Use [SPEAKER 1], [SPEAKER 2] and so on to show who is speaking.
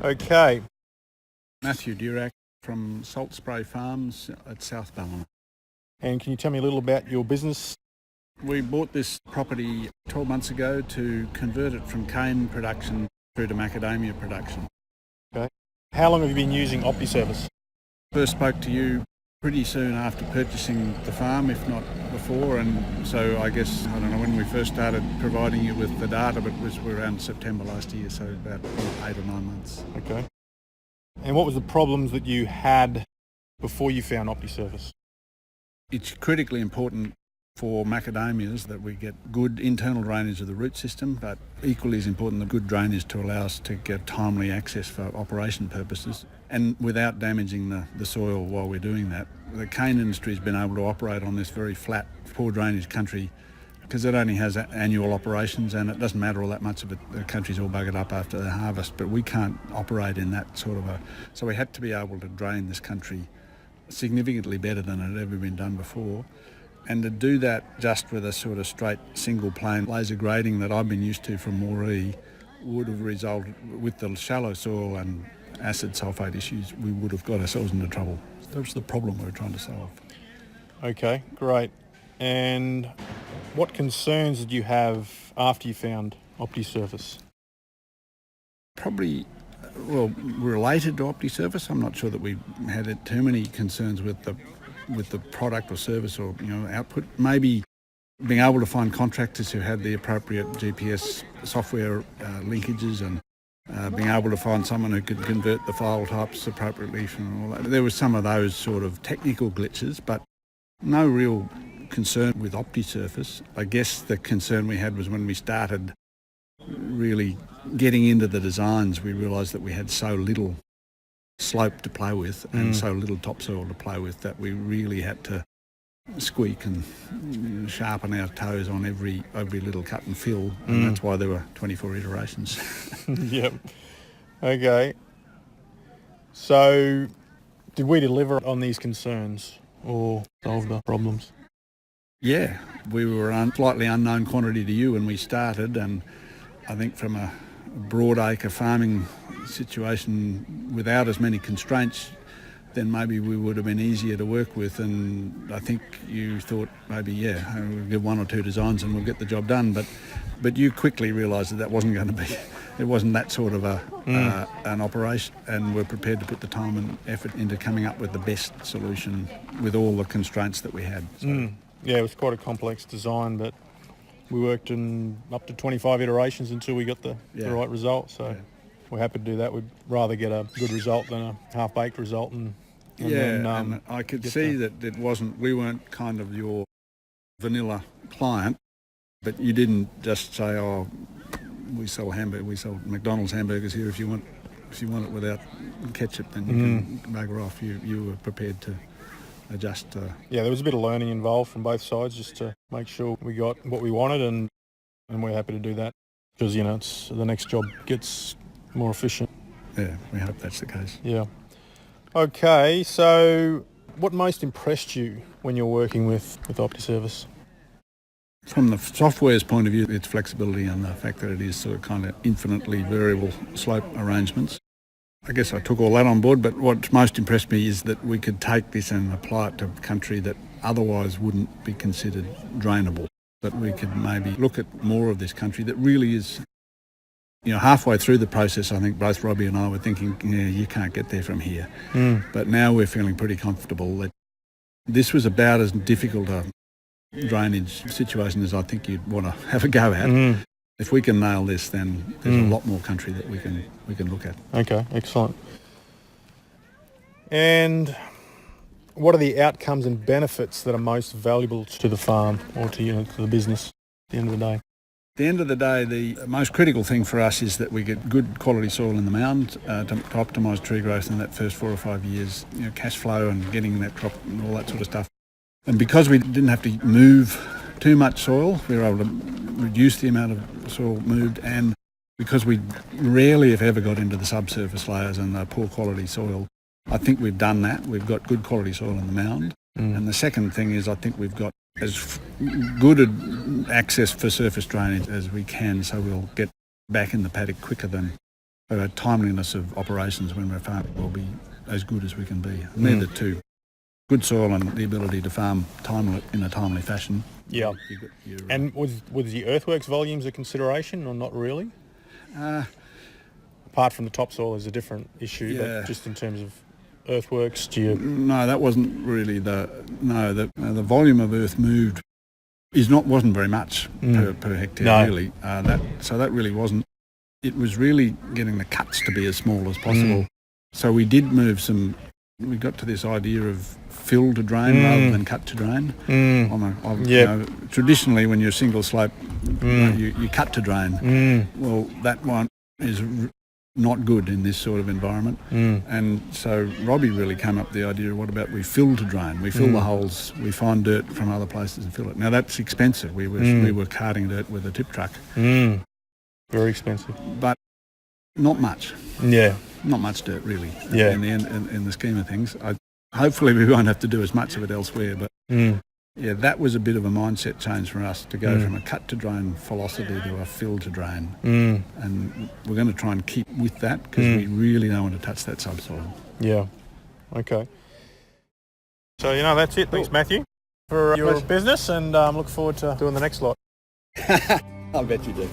[SPEAKER 1] Okay.
[SPEAKER 2] Matthew Durack from Salt Spray Farms at South Ballina.
[SPEAKER 1] And can you tell me a little about your business?
[SPEAKER 2] We bought this property 12 months ago to convert it from cane production through to macadamia production.
[SPEAKER 1] Okay. How long have you been using OptiSurface?
[SPEAKER 2] First spoke to you pretty soon after purchasing the farm, if not before, and so I guess, I don't know when we first started providing you with the data, but it was around September last year, so about 8 or 9 months.
[SPEAKER 1] Okay. And what was the problems that you had before you found OptiSurface?
[SPEAKER 2] It's critically important for macadamias that we get good internal drainage of the root system, but equally as important the good drainage to allow us to get timely access for operation purposes and without damaging the soil while we're doing that. The cane industry has been able to operate on this very flat, poor drainage country because it only has annual operations and it doesn't matter all that much of it. The country's all buggered up after the harvest, but we can't operate in that sort of a... So we had to be able to drain this country significantly better than it had ever been done before. And to do that just with a sort of straight single plane laser grading that I've been used to from Moree would have resulted, with the shallow soil and acid sulphate issues, we would have got ourselves into trouble. That was the problem we were trying to solve.
[SPEAKER 1] Okay, great. And what concerns did you have after you found OptiSurface?
[SPEAKER 2] Probably, well, related to OptiSurface. I'm not sure that we had too many concerns with the product or service or output. Maybe being able to find contractors who had the appropriate GPS software linkages and being able to find someone who could convert the file types appropriately from all that. There were some of those sort of technical glitches, but no real concern with OptiSurface. I guess the concern we had was when we started really getting into the designs, we realised that we had so little slope to play with and so little topsoil to play with that we really had to squeak and sharpen our toes on every little cut and fill, and that's why there were 24 iterations.
[SPEAKER 1] Yep. Okay. So did we deliver on these concerns or solve the problems?
[SPEAKER 2] Yeah, we were a slightly unknown quantity to you when we started, and I think from a broad acre farming situation without as many constraints, then maybe we would have been easier to work with. And I think you thought maybe, we'll give 1 or 2 designs and we'll get the job done. But you quickly realised that wasn't going to be, it wasn't that sort of an operation, and we're prepared to put the time and effort into coming up with the best solution with all the constraints that we had. So.
[SPEAKER 1] Yeah, it was quite a complex design, but we worked in up to 25 iterations until we got the right result. So we're happy to do that. We'd rather get a good result than a half-baked result. And
[SPEAKER 2] and I could see that it wasn't, we weren't kind of your vanilla client, but you didn't just say, oh, we sell McDonald's hamburgers here. If you want it without ketchup, then you can bugger off. You were prepared to adjust.
[SPEAKER 1] Yeah, there was a bit of learning involved from both sides just to make sure we got what we wanted, and we're happy to do that because, it's the next job gets more efficient.
[SPEAKER 2] Yeah, we hope that's the case.
[SPEAKER 1] Yeah. Okay, so what most impressed you when you're working with OptiSurface?
[SPEAKER 2] From the software's point of view, its flexibility and the fact that it is sort of kind of infinitely variable slope arrangements. I guess I took all that on board, but what most impressed me is that we could take this and apply it to a country that otherwise wouldn't be considered drainable. That we could maybe look at more of this country that really is, halfway through the process, I think both Robbie and I were thinking, you can't get there from here. But now we're feeling pretty comfortable that this was about as difficult a drainage situation as I think you'd want to have a go at. If we can nail this, then there's a lot more country that we can look at.
[SPEAKER 1] Okay, excellent. And what are the outcomes and benefits that are most valuable to the farm or to the business at the end of the day?
[SPEAKER 2] At the end of the day, the most critical thing for us is that we get good quality soil in the mound to optimise tree growth in that first 4 or 5 years, cash flow and getting that crop and all that sort of stuff. And because we didn't have to move too much soil, we were able to reduce the amount of soil moved, and because we rarely, if ever, got into the subsurface layers and the poor quality soil, I think we've done that. We've got good quality soil in the mound. And the second thing is I think we've got as good access for surface drainage as we can, so we'll get back in the paddock quicker than timeliness of operations when we're farming will be as good as we can be. And they're the two. Good soil and the ability to farm in a timely fashion.
[SPEAKER 1] Yeah. And was the earthworks volumes a consideration or not really? Apart from the topsoil is a different issue, but just in terms of earthworks,
[SPEAKER 2] No, that wasn't really the volume of earth moved wasn't very much per hectare really. So that really wasn't. It was really getting the cuts to be as small as possible. So we did move some. We got to this idea of fill to drain rather than cut to drain. Traditionally, when you're single slope, you cut to drain. Well, that one is not good in this sort of environment. And so Robbie really came up with the idea of what about we fill to drain? We fill the holes, we find dirt from other places and fill it. Now that's expensive. We were carting dirt with a tip truck.
[SPEAKER 1] Very expensive.
[SPEAKER 2] But not much.
[SPEAKER 1] Yeah.
[SPEAKER 2] Not much dirt really.
[SPEAKER 1] Yeah.
[SPEAKER 2] In the end, in the scheme of things. Hopefully we won't have to do as much of it elsewhere, but yeah, that was a bit of a mindset change for us to go from a cut to drain philosophy to a fill to drain. And we're going to try and keep with that because we really don't want to touch that subsoil.
[SPEAKER 1] Yeah. Okay. So, that's it. Thanks, Matthew, for your business, and look forward to doing the next lot.
[SPEAKER 2] I'll bet you do.